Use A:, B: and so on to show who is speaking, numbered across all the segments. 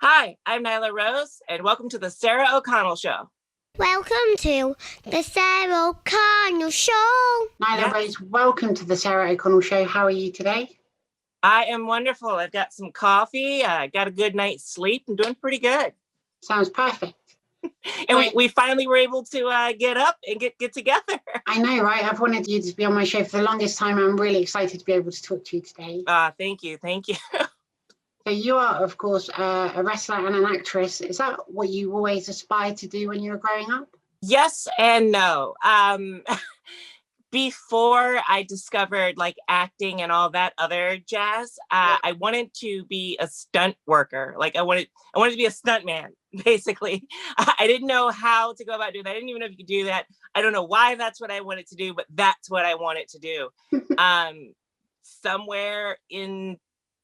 A: Hi, I'm Nyla Rose, and welcome to the Sarah O'Connell Show.
B: Welcome to the Sarah O'Connell Show.
C: Nyla Rose, welcome to the Sarah O'Connell Show. How are you today?
A: I am wonderful. I've got some coffee. I got a good night's sleep. I'm doing pretty good.
C: Sounds perfect.
A: And we finally were able to get up and get together.
C: I know, right? I've wanted you to be on my show for the longest time. I'm really excited to be able to talk to you today.
A: Thank you.
C: So you are, of course, a wrestler and an actress. Is that what you always aspired to do when you were growing up?
A: Yes and no. Before I discovered like acting and all that other jazz, I wanted to be a stunt worker. Like I wanted to be a stunt man, basically. I didn't know how to go about doing that. I didn't even know if you could do that. I don't know why that's what I wanted to do, but that's what I wanted to do. Somewhere in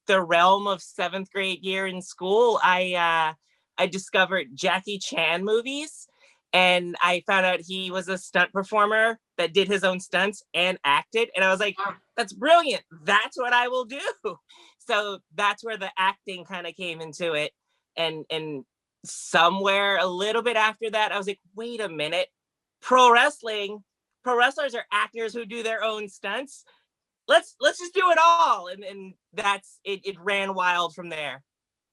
A: the realm of 7th grade year in school, I discovered Jackie Chan movies, and I found out he was a stunt performer that did his own stunts and acted. And I was like, that's brilliant. That's what I will do. So that's where the acting kind of came into it. And somewhere a little bit after that, I was like, wait a minute, pro wrestlers are actors who do their own stunts. Let's just do it all. And that's it. It ran wild from there.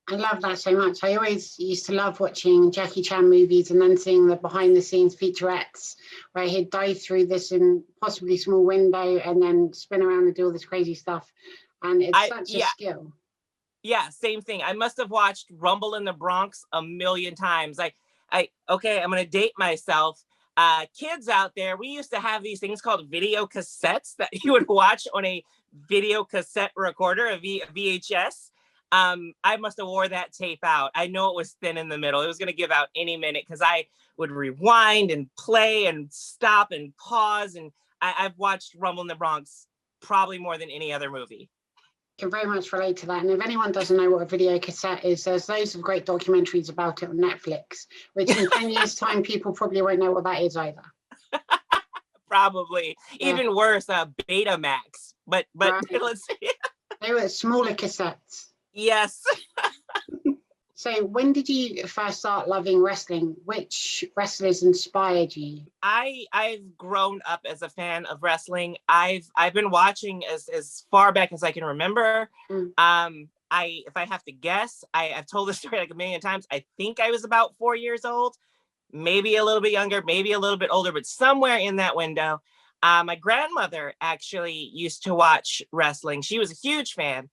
C: I love that so much. I always used to love watching Jackie Chan movies and then seeing the behind the scenes featurettes where he'd dive through this impossibly small window and then spin around and do all this crazy stuff. And it's such a skill.
A: Yeah, same thing. I must have watched Rumble in the Bronx a million times. I'm going to date myself. Kids out there, we used to have these things called video cassettes that you would watch on a video cassette recorder, a VHS. I must have wore that tape out. I know it was thin in the middle. It was going to give out any minute because I would rewind and play and stop and pause. And I've watched Rumble in the Bronx probably more than any other movie.
C: Can very much relate to that. And if anyone doesn't know what a video cassette is, there's loads of great documentaries about it on Netflix, which in 10 years time, people probably won't know what that is either.
A: Probably. Even worse, Betamax. But
C: right.
A: Let's see.
C: They were smaller cassettes.
A: Yes.
C: So when did you first start loving wrestling? Which wrestlers inspired you?
A: I've grown up as a fan of wrestling. I've been watching as far back as I can remember. If I have to guess, I've told this story like a million times. I think I was about 4 years old, maybe a little bit younger, maybe a little bit older, but somewhere in that window. My grandmother actually used to watch wrestling. She was a huge fan.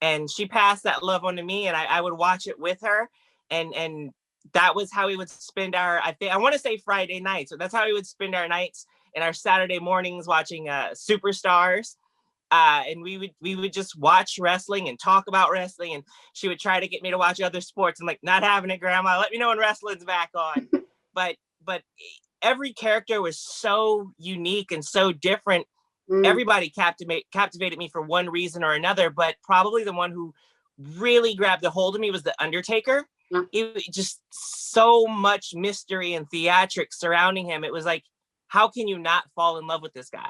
A: And she passed that love on to me, and I would watch it with her. And that was how we would spend I want to say Friday nights. So that's how we would spend our nights and our Saturday mornings watching Superstars. And we would just watch wrestling and talk about wrestling. And she would try to get me to watch other sports. I'm like, not having it, Grandma. Let me know when wrestling's back on. but every character was so unique and so different. Everybody captivated me for one reason or another, but probably the one who really grabbed a hold of me was The Undertaker. It just so much mystery and theatrics surrounding him. It was like, how can you not fall in love with this guy?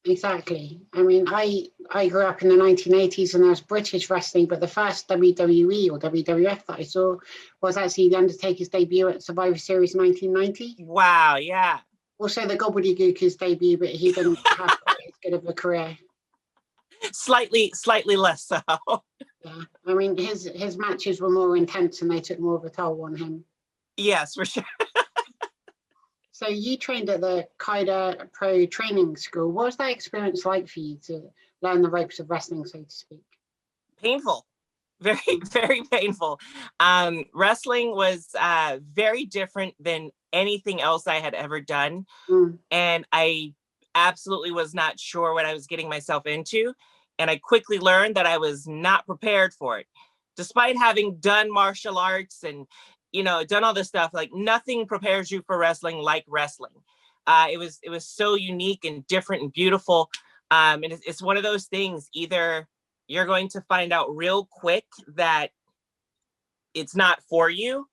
C: Exactly. I mean, I grew up in the 1980s and there was British wrestling, but the first WWE or WWF that I saw was actually The Undertaker's debut at Survivor Series 1990.
A: Wow, yeah.
C: Also, the Gobbledygooker's debut, but he didn't have quite as good of a career.
A: Slightly less so.
C: Yeah, I mean, his matches were more intense and they took more of a toll on him.
A: Yes, for sure.
C: So you trained at the Kaida Pro Training School. What was that experience like for you to learn the ropes of wrestling, so to speak?
A: Painful. Very, very painful. Wrestling was very different than anything else I had ever done. And I absolutely was not sure what I was getting myself into. And I quickly learned that I was not prepared for it. Despite having done martial arts and, done all this stuff, like nothing prepares you for wrestling like wrestling. It was so unique and different and beautiful. And it's one of those things, either you're going to find out real quick that it's not for you,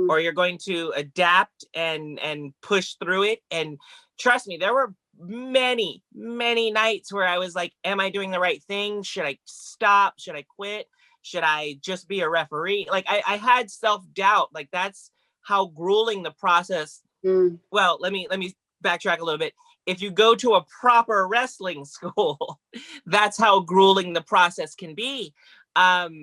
A: or you're going to adapt and push through it. And trust me, there were many, many nights where I was like, am I doing the right thing? Should I stop? Should I quit? Should I just be a referee? Like I had self-doubt. Like that's how grueling the process. Well, let me backtrack a little bit. If you go to a proper wrestling school, that's how grueling the process can be. But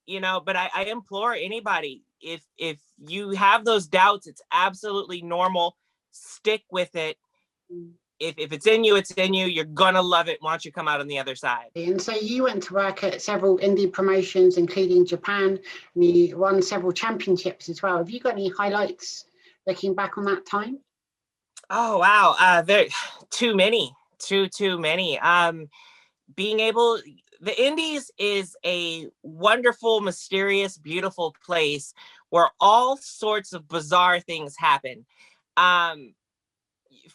A: I implore anybody, if you have those doubts, it's absolutely normal. Stick with it. If it's in you, it's in you. You're gonna love it once you come out on the other side.
C: And so you went to work at several indie promotions, including Japan, and you won several championships as well. Have you got any highlights looking back on that time?
A: Oh wow, too many. Being able, the Indies is a wonderful, mysterious, beautiful place where all sorts of bizarre things happen.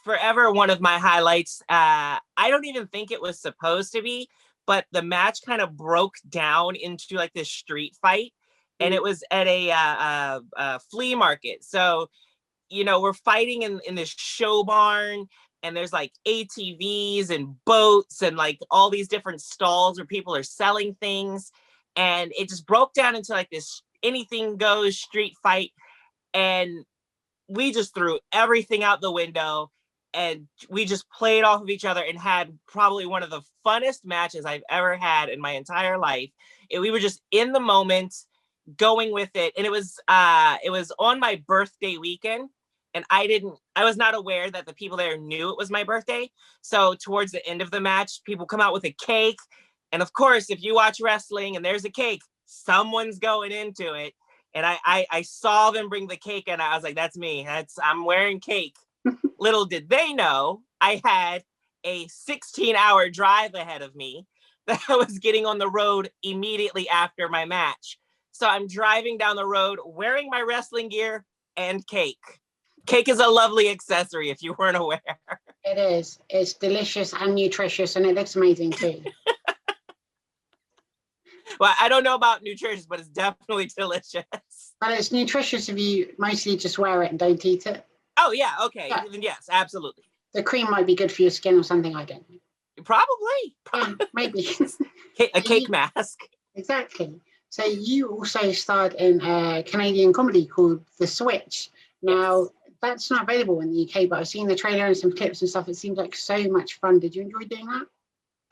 A: Forever one of my highlights. I don't even think it was supposed to be, but the match kind of broke down into like this street fight, and it was at a flea market. So, we're fighting in this show barn, and there's like ATVs and boats and like all these different stalls where people are selling things, and it just broke down into like this anything goes street fight, and we just threw everything out the window and we just played off of each other and had probably one of the funnest matches I've ever had in my entire life. We were just in the moment, going with it. And it was on my birthday weekend, and I was not aware that the people there knew it was my birthday. So towards the end of the match, people come out with a cake. And of course, if you watch wrestling and there's a cake, someone's going into it. And I saw them bring the cake, and I was like, that's me. I'm wearing cake. Little did they know I had a 16-hour drive ahead of me that I was getting on the road immediately after my match. So I'm driving down the road wearing my wrestling gear and cake. Cake is a lovely accessory if you weren't aware.
C: It is. It's delicious and nutritious, and it looks amazing too.
A: Well, I don't know about nutritious, but it's definitely delicious.
C: But it's nutritious if you mostly just wear it and don't eat it.
A: Oh, yeah. Okay. Yeah. Yes, absolutely.
C: The cream might be good for your skin or something, I don't know.
A: Probably.
C: Yeah, maybe.
A: A cake mask.
C: Exactly. So you also starred in a Canadian comedy called The Switch. Now, that's not available in the UK, but I've seen the trailer and some clips and stuff. It seems like so much fun. Did you enjoy doing that?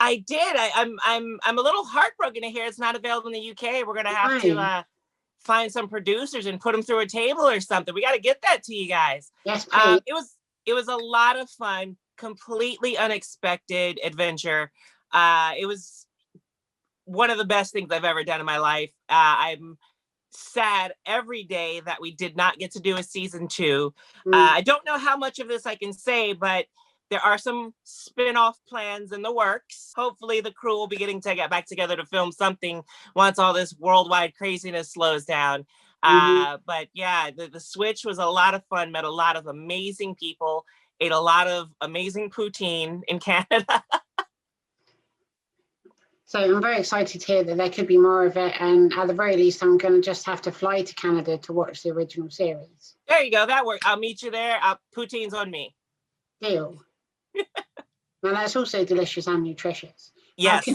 A: I did. I'm a little heartbroken to hear it's not available in the UK. We're gonna have to find some producers and put them through a table or something. We got to get that to you guys.
C: Yes, please.
A: It was a lot of fun, completely unexpected adventure. It was one of the best things I've ever done in my life. I'm sad every day that we did not get to do a season 2. I don't know how much of this I can say, but there are some spin-off plans in the works. Hopefully the crew will be getting to get back together to film something once all this worldwide craziness slows down. But yeah, the Switch was a lot of fun, met a lot of amazing people, ate a lot of amazing poutine in Canada.
C: So I'm very excited to hear that there could be more of it. And at the very least, I'm going to just have to fly to Canada to watch the original series.
A: There you go. That worked. I'll meet you there. Poutine's on me.
C: Deal. Now, that's also delicious and nutritious.
A: Yes.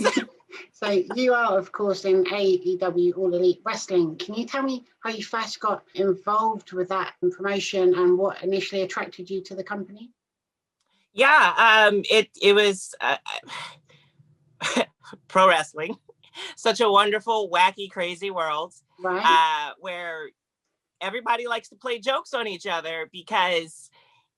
C: So you are, of course, in AEW All Elite Wrestling. Can you tell me how you first got involved with that promotion and what initially attracted you to the company?
A: Yeah, it was pro wrestling. Such a wonderful, wacky, crazy world,
C: right?
A: Where everybody likes to play jokes on each other because,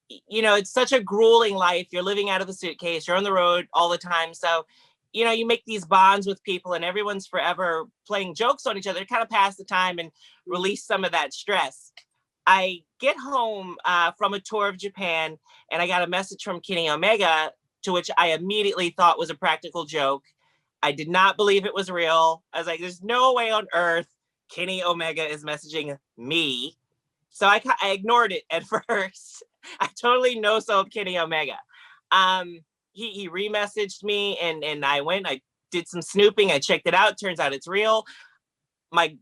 A: it's such a grueling life. You're living out of a suitcase. You're on the road all the time. So, you make these bonds with people and everyone's forever playing jokes on each other to kind of pass the time and release some of that stress. I get home from a tour of Japan, and I got a message from Kenny Omega, to which I immediately thought was a practical joke. I did not believe it was real. I was like, there's no way on earth Kenny Omega is messaging me. So I ignored it at first. I totally no-sold Kenny Omega. He re-messaged me, and I did some snooping. I checked it out. Turns out it's real. My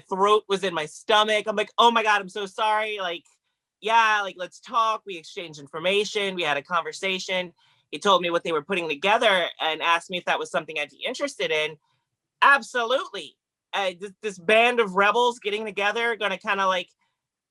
A: throat was in my stomach. I'm like, oh my God, I'm so sorry. Let's talk. We exchanged information. We had a conversation. He told me what they were putting together and asked me if that was something I'd be interested in. Absolutely. this band of rebels getting together, going to kind of like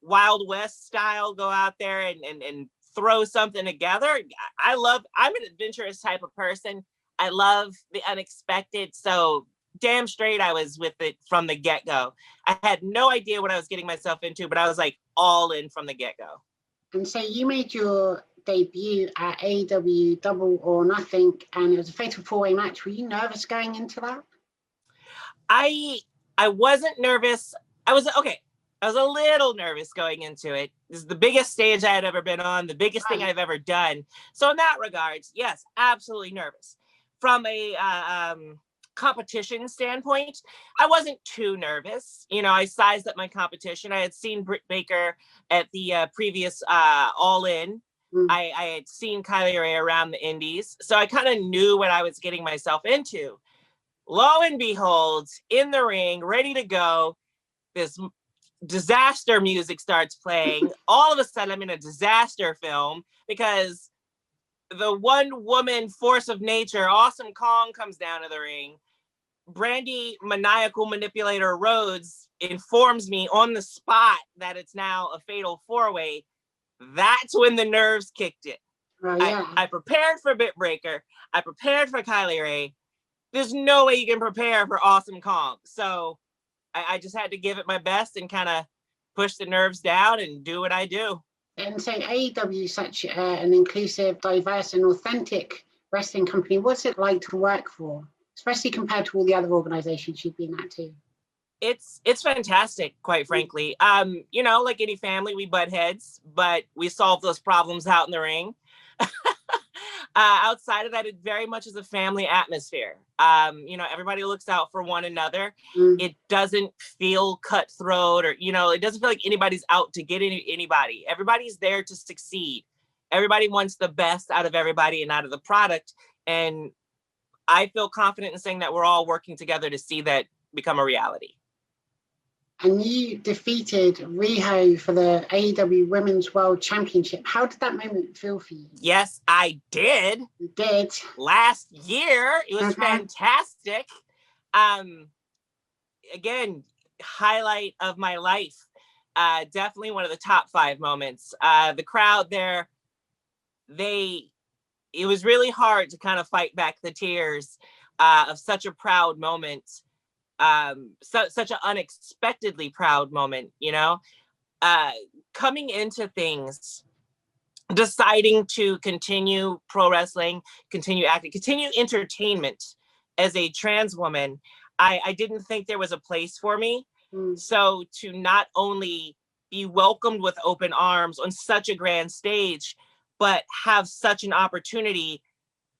A: Wild West style, go out there and throw something together. I'm an adventurous type of person. I love the unexpected. So damn straight I was with it from the get-go. I had no idea what I was getting myself into, but I was like all in from the get-go.
C: And so you made your debut at AEW Double or Nothing, and it was a fatal four-way match. Were you nervous going into that?
A: I wasn't nervous. I was a little nervous going into it. This is the biggest stage I had ever been on, the biggest thing I've ever done. So in that regards, yes, absolutely nervous. From a competition standpoint, I wasn't too nervous. You know, I sized up my competition. I had seen Britt Baker at the previous All In. I had seen Kylie Rae around the indies. So I kind of knew what I was getting myself into. Lo and behold, in the ring, ready to go, this disaster music starts playing. All of a sudden, I'm in a disaster film because the one woman force of nature, Awesome Kong, comes down to the ring. Brandy Maniacal Manipulator Rhodes informs me on the spot that it's now a fatal four-way. That's when the nerves kicked in. I prepared for Bit Breaker. I prepared for Kylie Rae. There's no way you can prepare for Awesome Kong. So I just had to give it my best and kind of push the nerves down and do what I do.
C: And so AEW is such an inclusive, diverse, and authentic wrestling company. What's it like to work for, especially compared to all the other organizations you've been at too?
A: It's fantastic, quite frankly. You know, like any family, we butt heads, but we solve those problems out in the ring. Outside of that, it very much is a family atmosphere. You know, everybody looks out for one another. It doesn't feel cutthroat, or, you know, it doesn't feel like anybody's out to get anybody. Everybody's there to succeed. Everybody wants the best out of everybody and out of the product. And I feel confident in saying that we're all working together to see that become a reality.
C: And you defeated Riho for the AEW Women's World Championship. How did that moment feel for you?
A: Yes, I did.
C: You did.
A: Last year. It was fantastic. Again, highlight of my life. Definitely one of the top 5 moments. The crowd there, it was really hard to kind of fight back the tears of such a proud moment. Such an unexpectedly proud moment, you know, coming into things, deciding to continue pro wrestling, continue acting, continue entertainment as a trans woman. I didn't think there was a place for me. So to not only be welcomed with open arms on such a grand stage, but have such an opportunity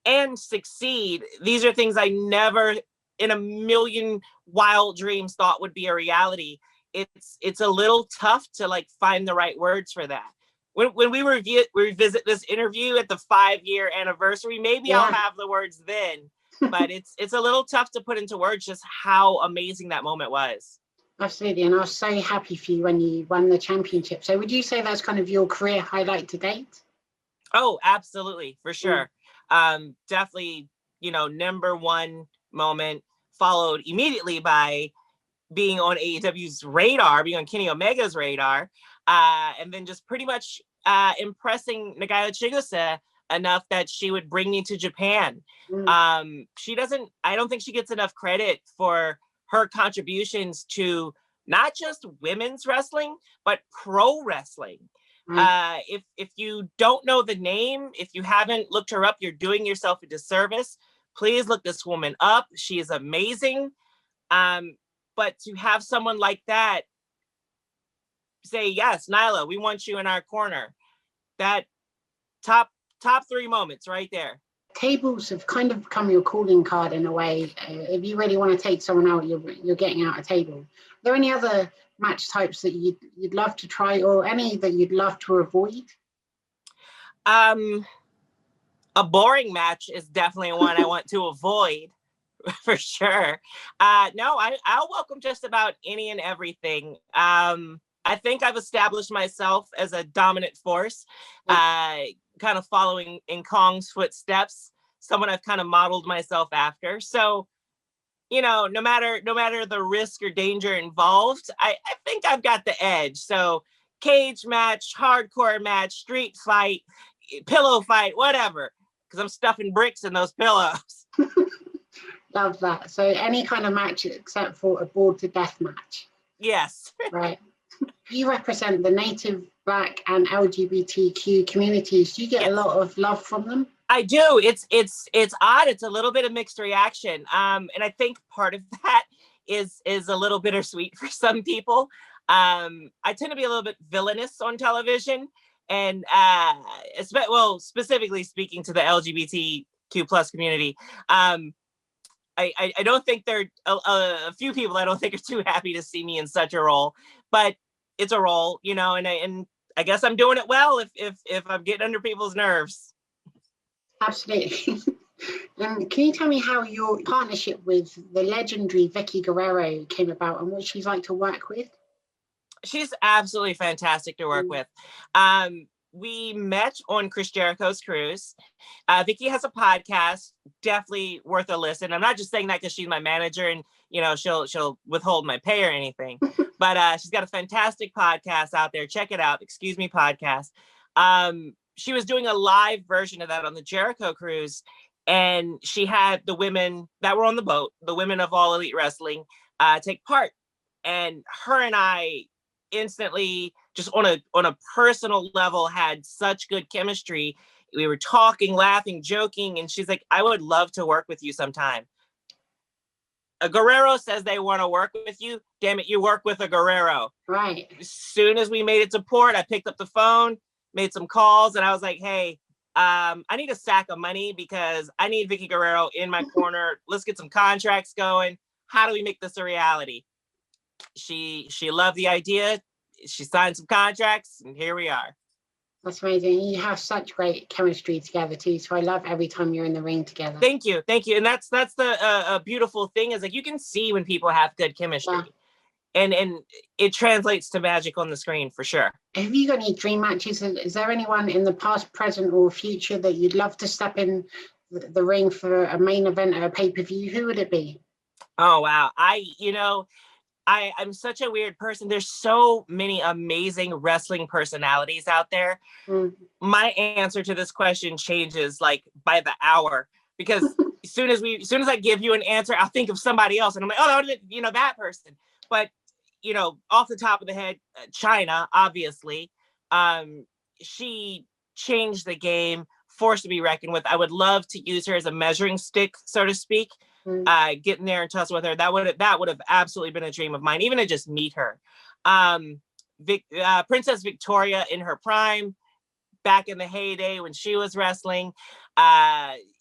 A: and succeed. These are things I never in a million wild dreams thought would be a reality. It's a little tough to like find the right words for that. When we revisit this interview at the 5-year anniversary, maybe I'll have the words then, but it's a little tough to put into words just how amazing that moment was.
C: Absolutely. And I was so happy for you when you won the championship. So would you say that's kind of your career highlight to date?
A: Oh, absolutely. For sure. Definitely, you know, number one moment, followed immediately by being on AEW's radar, being on Kenny Omega's radar, and then just pretty much impressing Nagayo Chigusa enough that she would bring me to Japan. I don't think she gets enough credit for her contributions to not just women's wrestling, but pro wrestling. If you don't know the name, if you haven't looked her up, you're doing yourself a disservice. Please look this woman up. She is amazing. But to have someone like that say, yes, Nyla, we want you in our corner. That top 3 moments right there.
C: Tables have kind of become your calling card in a way. If you really want to take someone out, you're getting out a table. Are there any other match types that you'd love to try, or any that you'd love to avoid?
A: A boring match is definitely one I want to avoid, for sure. No, I'll welcome just about any and everything. I think I've established myself as a dominant force, kind of following in Kong's footsteps, someone I've kind of modeled myself after. So, no matter the risk or danger involved, I think I've got the edge. So cage match, hardcore match, street fight, pillow fight, whatever, because I'm stuffing bricks in those pillows.
C: Love that. So any kind of match except for a bored to death match.
A: Yes.
C: Right. You represent the Native, Black, and LGBTQ communities. Do you get a lot of love from them?
A: I do. It's odd. It's a little bit of mixed reaction. And I think part of that is a little bittersweet for some people. I tend to be a little bit villainous on television, and specifically speaking to the LGBTQ plus community. I don't think there are a few people I don't think are too happy to see me in such a role, but it's a role, and I guess I'm doing it well if I'm getting under people's nerves.
C: Absolutely. And can you tell me how your partnership with the legendary Vicky Guerrero came about and what she's like to work with?
A: She's absolutely fantastic to work with. We met on Chris Jericho's cruise. Vicky has a podcast, definitely worth a listen. I'm not just saying that because she's my manager and she'll withhold my pay or anything, but she's got a fantastic podcast out there. Check it out. Excuse Me podcast. She was doing a live version of that on the Jericho cruise, and she had the women that were on the boat, the women of All Elite Wrestling, take part. And her and I instantly, just on a personal level, had such good chemistry. We were talking, laughing, joking, and she's like, I would love to work with you sometime. A Guerrero says they want to work with you. Damn it, you work with a Guerrero.
C: Right.
A: As soon as we made it to port, I picked up the phone, made some calls, and I was like, hey, I need a sack of money because I need Vicky Guerrero in my corner. Let's get some contracts going. How do we make this a reality? She loved the idea. She signed some contracts, and here we are.
C: That's amazing. You have such great chemistry together too. So I love every time you're in the ring together.
A: Thank you. And that's the beautiful thing is like you can see when people have good chemistry, and it translates to magic on the screen for sure.
C: Have you got any dream matches? Is there anyone in the past, present, or future that you'd love to step in the ring for a main event or a pay-per-view? Who would it be?
A: Oh wow, I'm such a weird person. There's so many amazing wrestling personalities out there. My answer to this question changes like by the hour, because as soon as I give you an answer, I'll think of somebody else and I'm like, oh, no, that person. But, off the top of the head, Chyna, obviously, she changed the game, force to be reckoned with. I would love to use her as a measuring stick, so to speak. Getting there and tussle with her, that would have absolutely been a dream of mine, even to just meet her. Princess Victoria in her prime, back in the heyday when she was wrestling,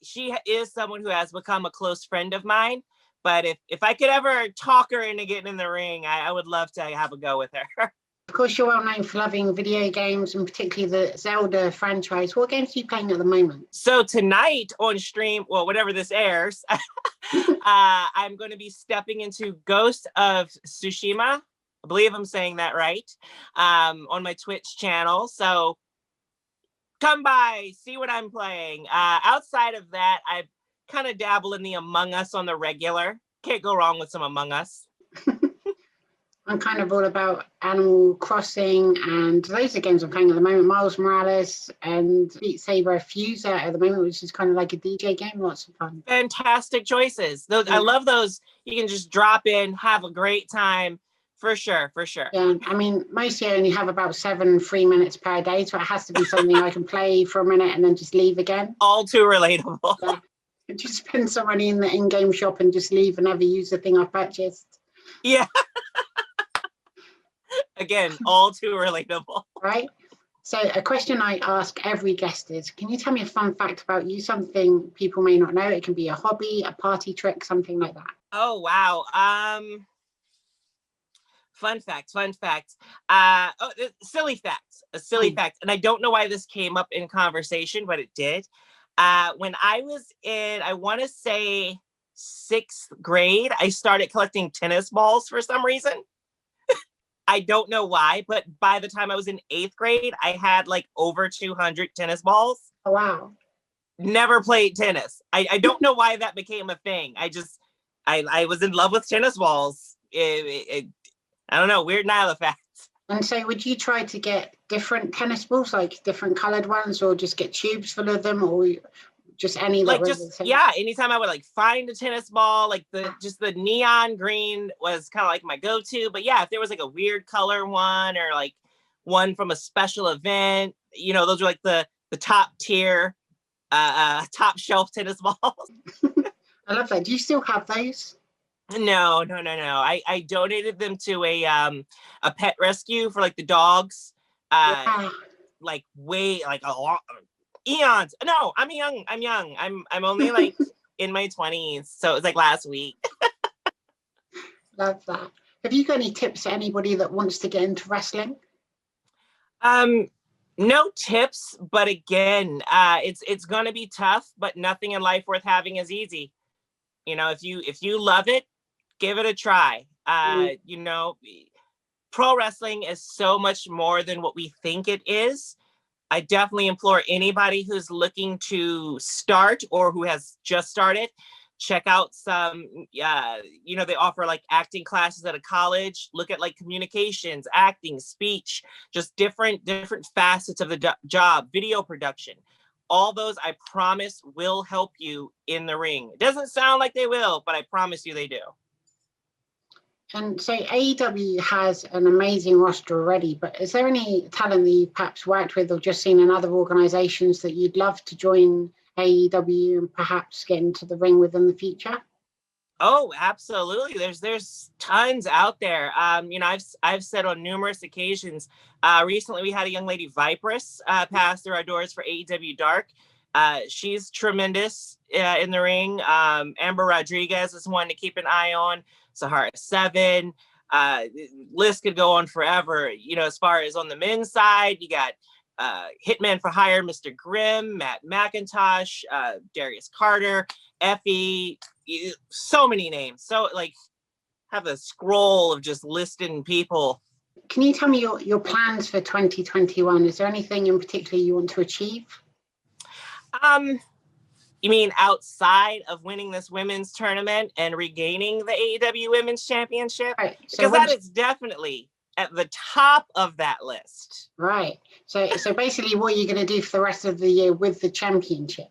A: she is someone who has become a close friend of mine. But if I could ever talk her into getting in the ring, I would love to have a go with her.
C: Of course, you're well known for loving video games and particularly the Zelda franchise. What games are you playing at the moment?
A: So tonight on stream, well, whenever this airs, I'm going to be stepping into Ghost of Tsushima. I believe I'm saying that right, on my Twitch channel. So come by, see what I'm playing. Outside of that, I kind of dabble in the Among Us on the regular. Can't go wrong with some Among Us.
C: I'm kind of all about Animal Crossing, and those are games I'm playing at the moment. Miles Morales and Beat Saber Fuser at the moment, which is kind of like a DJ game. Lots of fun.
A: Fantastic choices. Those, I love those. You can just drop in, have a great time. For sure.
C: Yeah, I mean, mostly I only have about 7 free minutes per day, so it has to be something I can play for a minute and then just leave again.
A: All too relatable.
C: Yeah. Just spend some money in the in-game shop and just leave and never use the thing I've purchased.
A: Yeah. Again, all too relatable.
C: Right? So a question I ask every guest is, can you tell me a fun fact about you? Something people may not know. It can be a hobby, a party trick, something like that.
A: Oh, wow. Fun fact. Silly facts. A silly fact. And I don't know why this came up in conversation, but it did. When I was in, I want to say 6th grade, I started collecting tennis balls for some reason. I don't know why, but by the time I was in 8th grade, I had like over 200 tennis balls.
C: Oh, wow.
A: Never played tennis. I don't know why that became a thing. I was in love with tennis balls. I don't know, weird Nyla facts.
C: And so would you try to get different tennis balls, like different colored ones, or just get tubes full of them, or just any that
A: like just yeah, anytime I would like find a tennis ball, like just the neon green was kind of like my go-to. But yeah, if there was like a weird color one or like one from a special event, you know, those are like the top tier, top shelf tennis balls.
C: I love that. Do you still have those?
A: No. I donated them to a pet rescue for like the dogs. Like way like a lot, eons. No, I'm young. I'm only like in my 20s, so it was like last week.
C: Love that. Have you got any tips for anybody that wants to get into wrestling?
A: No tips, but again, it's gonna be tough, but nothing in life worth having is easy. You know, if you love it, give it a try. You know, pro wrestling is so much more than what we think it is. I definitely implore anybody who's looking to start or who has just started, check out some, you know, they offer like acting classes at a college. Look at like communications, acting, speech, just different facets of the job, video production. All those, I promise, will help you in the ring. It doesn't sound like they will, but I promise you they do.
C: And so AEW has an amazing roster already, but is there any talent that you perhaps worked with or just seen in other organizations that you'd love to join AEW and perhaps get into the ring with in the future?
A: Oh, absolutely. There's tons out there. You know, I've said on numerous occasions, recently we had a young lady, Vipress, pass through our doors for AEW Dark. She's tremendous in the ring. Amber Rodriguez is one to keep an eye on. Sahara 7. List could go on forever. You know, as far as on the men's side, you got Hitman for Hire, Mr. Grimm, Matt McIntosh, Darius Carter, Effie, so many names. So like have a scroll of just listing people.
C: Can you tell me your plans for 2021? Is there anything in particular you want to achieve?
A: You mean outside of winning this women's tournament and regaining the AEW Women's Championship?
C: Right. So
A: because that is definitely at the top of that list.
C: Right. So basically what you're going to do for the rest of the year with the championship?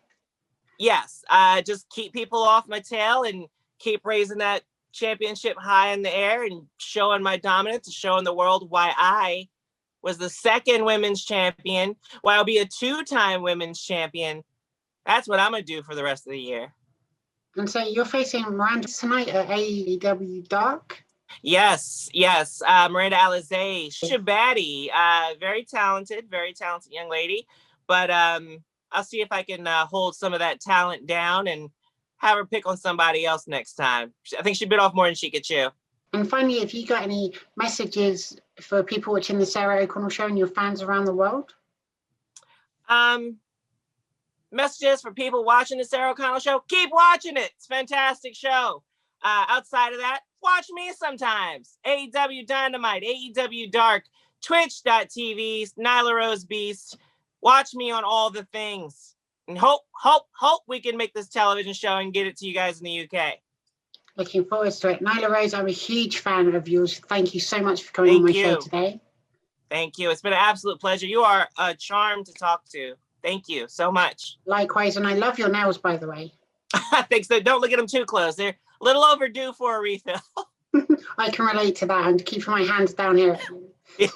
A: Yes. Just keep people off my tail and keep raising that championship high in the air and showing my dominance and showing the world why I was the second women's champion, why I'll be a 2-time women's champion. That's what I'm going to do for the rest of the year.
C: And so you're facing Miranda tonight at AEW Dark?
A: Yes. Miranda Alizé, she's a baddie, very talented young lady. But I'll see if I can hold some of that talent down and have her pick on somebody else next time. I think she bit off more than she could chew.
C: And finally, have you got any messages for people watching the Sarah O'Connell Show and your fans around the world?
A: Messages for people watching the Sarah O'Connell Show: keep watching it. It's a fantastic show. Outside of that, watch me sometimes. AEW Dynamite, AEW Dark, Twitch.tv, Nyla Rose Beast. Watch me on all the things. And hope we can make this television show and get it to you guys in the UK.
C: Looking forward to it. Nyla Rose, I'm a huge fan of yours. Thank you so much for coming on my show today. Thank
A: you. It's been an absolute pleasure. You are a charm to talk to. Thank you so much.
C: Likewise, and I love your nails, by the way.
A: Thanks. So don't look at them too close. They're a little overdue for a refill.
C: I can relate to that and keep my hands down here. Yeah.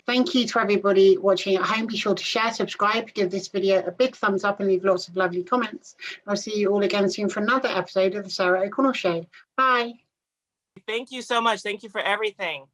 C: Thank you to everybody watching at home. Be sure to share, subscribe, give this video a big thumbs up and leave lots of lovely comments. I'll see you all again soon for another episode of the Sarah O'Connell Show. Bye.
A: Thank you so much. Thank you for everything.